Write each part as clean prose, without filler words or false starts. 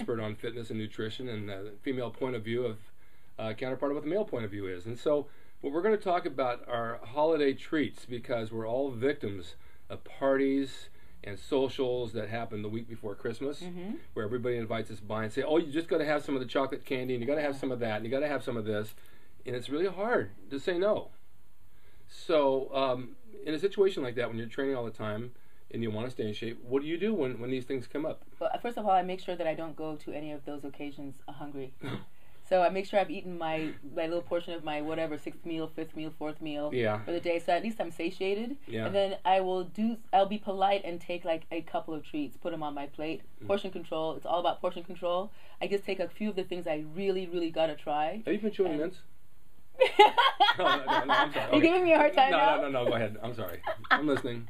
expert on fitness and nutrition and the female point of view of counterpart of what the male point of view is. And so what we're going to talk about are holiday treats, because we're all victims of parties and socials that happen the week before Christmas, where everybody invites us by and say, oh, you just got to have some of the chocolate candy, and you got to have some of that, and you got to have some of this, and it's really hard to say no. So in a situation like that, when you're training all the time and you want to stay in shape, what do you do when these things come up? Well, first of all, I make sure that I don't go to any of those occasions hungry. So I make sure I've eaten my little portion of my whatever, 6th meal, 5th meal, 4th meal for the day. So at least I'm satiated. Yeah. And then I'll be polite and take like a couple of treats, put them on my plate. Portion control. It's all about portion control. I just take a few of the things I really, really got to try. Have you been chewing mints? No, I'm sorry. You're giving me a hard time now? No, go ahead. I'm sorry. I'm listening.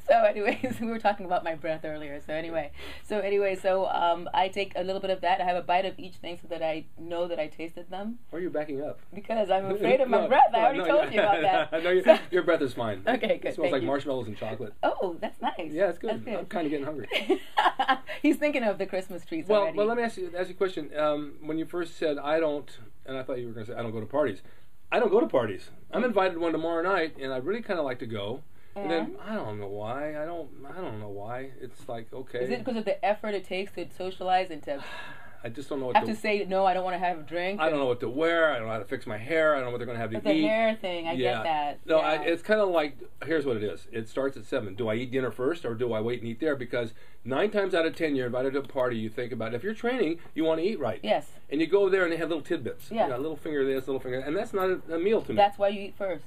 So anyways, we were talking about my breath earlier. So anyway, I take a little bit of that. I have a bite of each thing so that I know that I tasted them. Why are you backing up? Because I'm afraid of my breath. I already told you about that. No, your breath is fine. Okay, good. It smells like marshmallows and chocolate. Oh, that's nice. Yeah, it's good. That's good. I'm kind of getting hungry. He's thinking of the Christmas treats already. Well, let me ask you a question. When you first said, I don't, and I thought you were going to say, I don't go to parties. I don't go to parties. I'm invited to one tomorrow night, and I really kind of like to go. And then I don't know why. I don't know why. It's like, okay. Is it because of the effort it takes to socialize and to? I just don't know what to say. No, I don't want to have a drink. I don't know what to wear. I don't know how to fix my hair. I don't know what they're going to have to eat. The hair thing, I get that. No, it's kind of like, here's what it is. It starts at 7. Do I eat dinner first, or do I wait and eat there? Because 9 times out of 10, you're invited to a party. You think about it. If you're training, you want to eat right. Yes. And you go there and they have little tidbits. Yeah. You got a little finger this, little finger, and that's not a meal to me. That's why you eat first.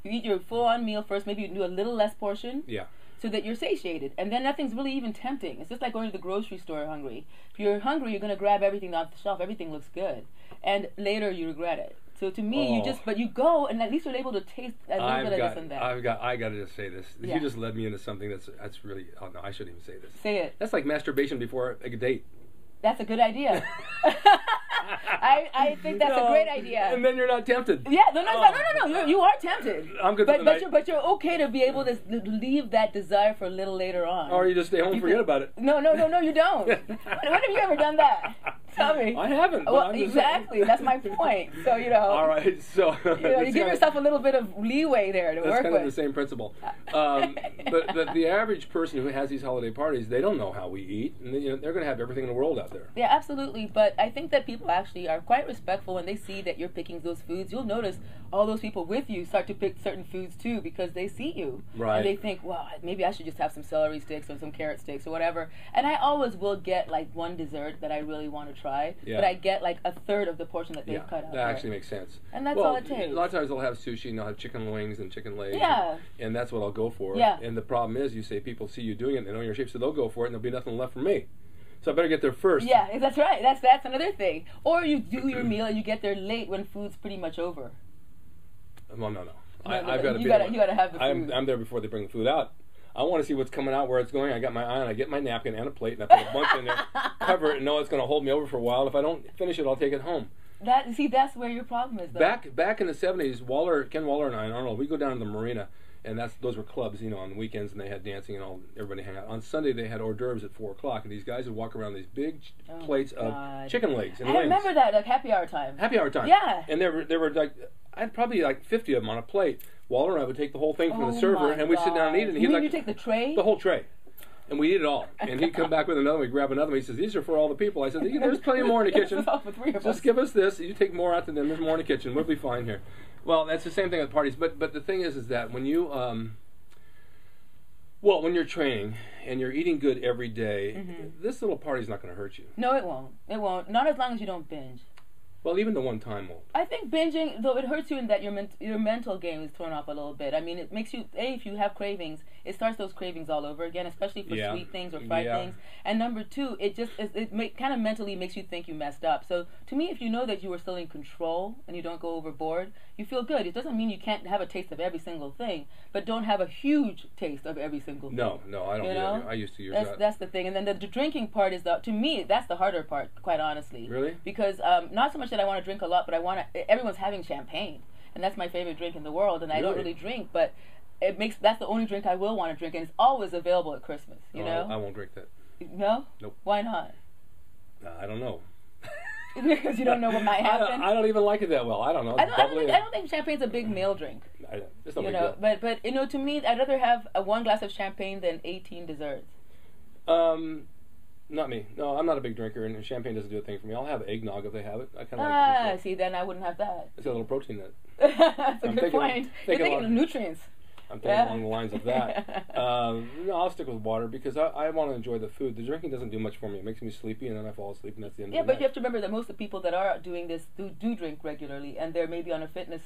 You eat your full-on meal first. Maybe you do a little less portion. Yeah. So that you're satiated. And then nothing's really even tempting. It's just like going to the grocery store hungry. If you're hungry, you're going to grab everything off the shelf. Everything looks good. And later you regret it. So to me, but you go, and at least you're able to taste a little bit of this and that. I got to just say this. Yeah. You just led me into something that's really, oh no, I shouldn't even say this. Say it. That's like masturbation before a date. That's a good idea. I think that's a great idea. And then you're not tempted. Yeah, no. You are tempted. I'm good but you're okay to be able to leave that desire for a little later on. Or you just stay home and forget about it. No, you don't. When have you ever done that? Tell me. I haven't. Well, exactly. That's my point. So, All right, so... you give yourself a little bit of leeway there to work with. That's kind of the same principle. But the average person who has these holiday parties, they don't know how we eat. And they're going to have everything in the world out there. Yeah, absolutely. But I think that people actually are quite respectful when they see that you're picking those foods. You'll notice all those people with you start to pick certain foods too, because they see you. Right. And they think, well, maybe I should just have some celery sticks or some carrot sticks or whatever. And I always will get like one dessert that I really want to try. Yeah. But I get like a third of the portion that they've cut out. That actually makes sense. And that's all it takes. A lot of times they'll have sushi and they'll have chicken wings and chicken legs. Yeah. And that's what I'll go for. Yeah. And the problem is, you say people see you doing it and they know your shape, so they'll go for it and there'll be nothing left for me. So I better get there first. Yeah, that's right. That's another thing. Or you do your meal and you get there late when food's pretty much over. Well, no. I've got to you got to have the food. I'm there before they bring the food out. I want to see what's coming out, where it's going. I got my eye on. I get my napkin and a plate, and I put a bunch in there, cover it, and know it's going to hold me over for a while. If I don't finish it, I'll take it home. That's where your problem is, though. Back in the 70s, Ken Waller and I don't know, we go down to the marina, and those were clubs, on weekends, and they had dancing and all. Everybody hang out. On Sunday, they had hors d'oeuvres at 4 o'clock, and these guys would walk around these big plates of chicken legs and wings. I remember that, like happy hour time. Happy hour time. Yeah. And there were like, I had probably like 50 of them on a plate. Waller and I would take the whole thing from the server, and we'd sit down and eat it. And you take the tray? The whole tray. And we eat it all. And he'd come back with another one. We'd grab another one. He says, these are for all the people. I said, there's plenty more in the kitchen. Just give us this. You take more out to them. There's more in the kitchen. We'll be fine here. Well, that's the same thing at parties. But the thing is that when you... when you're training and you're eating good every day, this little party's not going to hurt you. No, it won't. It won't. Not as long as you don't binge. Well, even the one time won't. I think binging, though, it hurts you in that your mental game is thrown off a little bit. I mean, it makes you, if you have cravings, it starts those cravings all over again, especially for sweet things or fried things. And number two, it kind of mentally makes you think you messed up. So to me, if you know that you are still in control and you don't go overboard, you feel good. It doesn't mean you can't have a taste of every single thing, but don't have a huge taste of every single thing. No, I don't. I used to use that. That's the thing. And then the drinking part is, to me, that's the harder part, quite honestly. Really? Because not so much that I want to drink a lot, but everyone's having champagne, and that's my favorite drink in the world, and I don't really drink, but that's the only drink I will want to drink, and it's always available at Christmas, you know? I won't drink that. No? Nope. Why not? I don't know. Because you don't know what might happen. I don't even like it that well. I don't know. I don't think champagne's a big male drink. It's not you big know, deal. but you know, to me, I'd rather have one glass of champagne than 18 desserts. Not me. No, I'm not a big drinker, and champagne doesn't do a thing for me. I'll have eggnog if they have it. I kind of like it. See, then I wouldn't have that. It's got a little protein in it. That's a good point. You're thinking of nutrients. I'm thinking along the lines of that. No, I'll stick with water because I want to enjoy the food. The drinking doesn't do much for me. It makes me sleepy, and then I fall asleep, and that's the end of the night. Yeah, but you have to remember that most of the people that are doing this do drink regularly, and they're maybe on a fitness,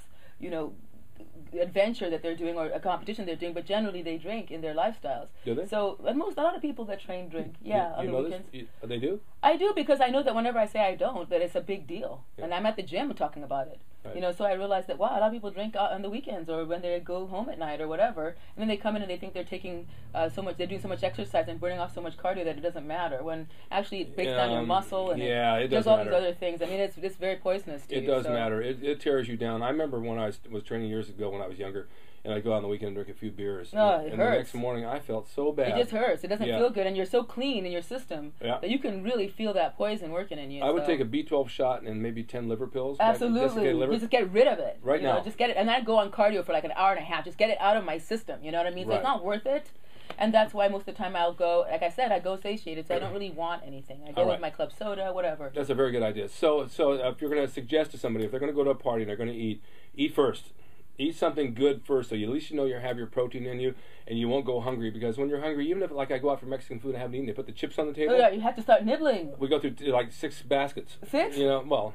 adventure that they're doing or a competition they're doing, but generally they drink in their lifestyles. Do they? So a lot of people that train drink. Yeah, on the weekends. They do? I do, because I know that whenever I say I don't, that it's a big deal. Yeah. And I'm at the gym talking about it. Right. So I realized that, wow, a lot of people drink on the weekends or when they go home at night or whatever, and then they come in and they think they're taking they're doing so much exercise and burning off so much cardio that it doesn't matter, when actually it breaks down your muscle and it does all these other things. I mean, it's very poisonous to you. It does matter. It tears you down. I remember when I was training years ago when I was younger, and I'd go out on the weekend and drink a few beers. No, it hurts. The next morning I felt so bad. It just hurts. It doesn't feel good, and you're so clean in your system that you can really feel that poison working in you. I would take a B12 shot and maybe 10 liver pills. Absolutely. Just get rid of it. Right now. Just get it. And I'd go on cardio for like an hour and a half. Just get it out of my system. You know what I mean? So it's not worth it. And that's why most of the time I'll go, like I said, I go satiated, so I don't really want anything. I go with my club soda, whatever. That's a very good idea. So if you're going to suggest to somebody, if they're going to go to a party and they're going to eat first. Eat something good first, so at least you have your protein in you, and you won't go hungry. Because when you're hungry, even if I go out for Mexican food and I haven't eaten, they put the chips on the table. Oh yeah, you have to start nibbling. We go through like 6 baskets. 6? Well.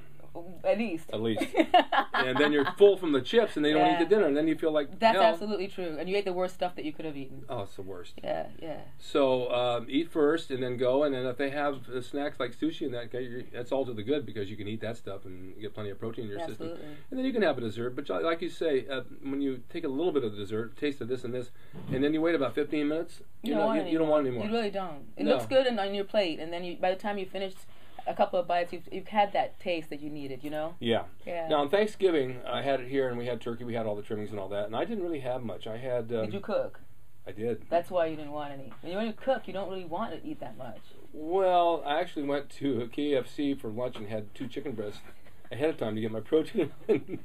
At least. And then you're full from the chips, and they don't eat the dinner, and then you feel like that's absolutely true. And you ate the worst stuff that you could have eaten. Oh, it's the worst. Yeah. So eat first, and then go, and then if they have snacks like sushi and that's all to the good, because you can eat that stuff and get plenty of protein in your system. And then you can have a dessert. But like you say, when you take a little bit of the dessert, taste of this and this, and then you wait about 15 minutes, you don't want any more. You really don't. It looks good on your plate, and then by the time you finish a couple of bites, you've had that taste that you needed, Yeah. Now on Thanksgiving, I had it here, and we had turkey, we had all the trimmings and all that, and I didn't really have much. I had. Did you cook? I did. That's why you didn't want any. When you cook, you don't really want to eat that much. Well, I actually went to a KFC for lunch and had 2 chicken breasts ahead of time to get my protein. It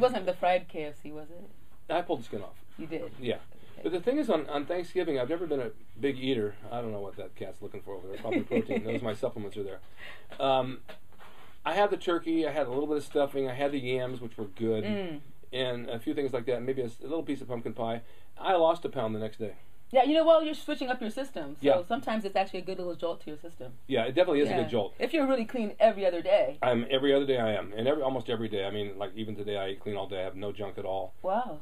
wasn't the fried KFC, was it? I pulled the skin off. You did? Yeah. But the thing is, on Thanksgiving, I've never been a big eater. I don't know what that cat's looking for over there. Probably protein. Those my supplements are there. I had the turkey. I had a little bit of stuffing. I had the yams, which were good, and a few things like that. Maybe a little piece of pumpkin pie. I lost 1 pound the next day. Yeah, you're switching up your system. So sometimes it's actually a good little jolt to your system. Yeah, it definitely is a good jolt. If you're really clean every other day. Every other day I am. And almost every day. I mean, like even today I eat clean all day. I have no junk at all. Wow.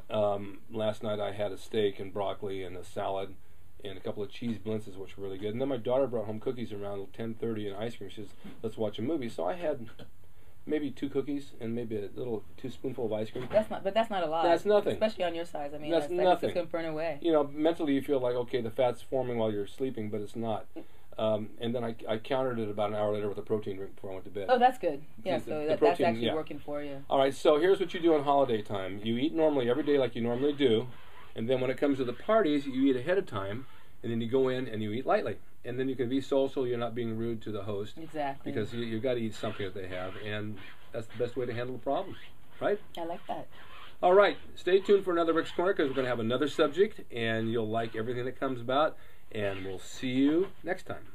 Last night I had a steak and broccoli and a salad and a couple of cheese blintzes, which were really good. And then my daughter brought home cookies around 10:30 and ice cream. She says, let's watch a movie. So I had maybe 2 cookies and maybe a little 2 spoonful of ice cream. But that's not a lot. That's nothing. Especially on your size. I mean, that's nothing. It's going to burn away. Mentally you feel like, okay, the fat's forming while you're sleeping, but it's not. And then I countered it about an hour later with a protein drink before I went to bed. Oh, that's good. Yeah, so that's actually working for you. All right, so here's what you do on holiday time. You eat normally every day like you normally do, and then when it comes to the parties, you eat ahead of time, and then you go in and you eat lightly. And then you can be social, you're not being rude to the host. Exactly. Because you've got to eat something that they have, and that's the best way to handle the problems, right? I like that. All right, stay tuned for another Rick's Corner, because we're going to have another subject, and you'll like everything that comes about, and we'll see you next time.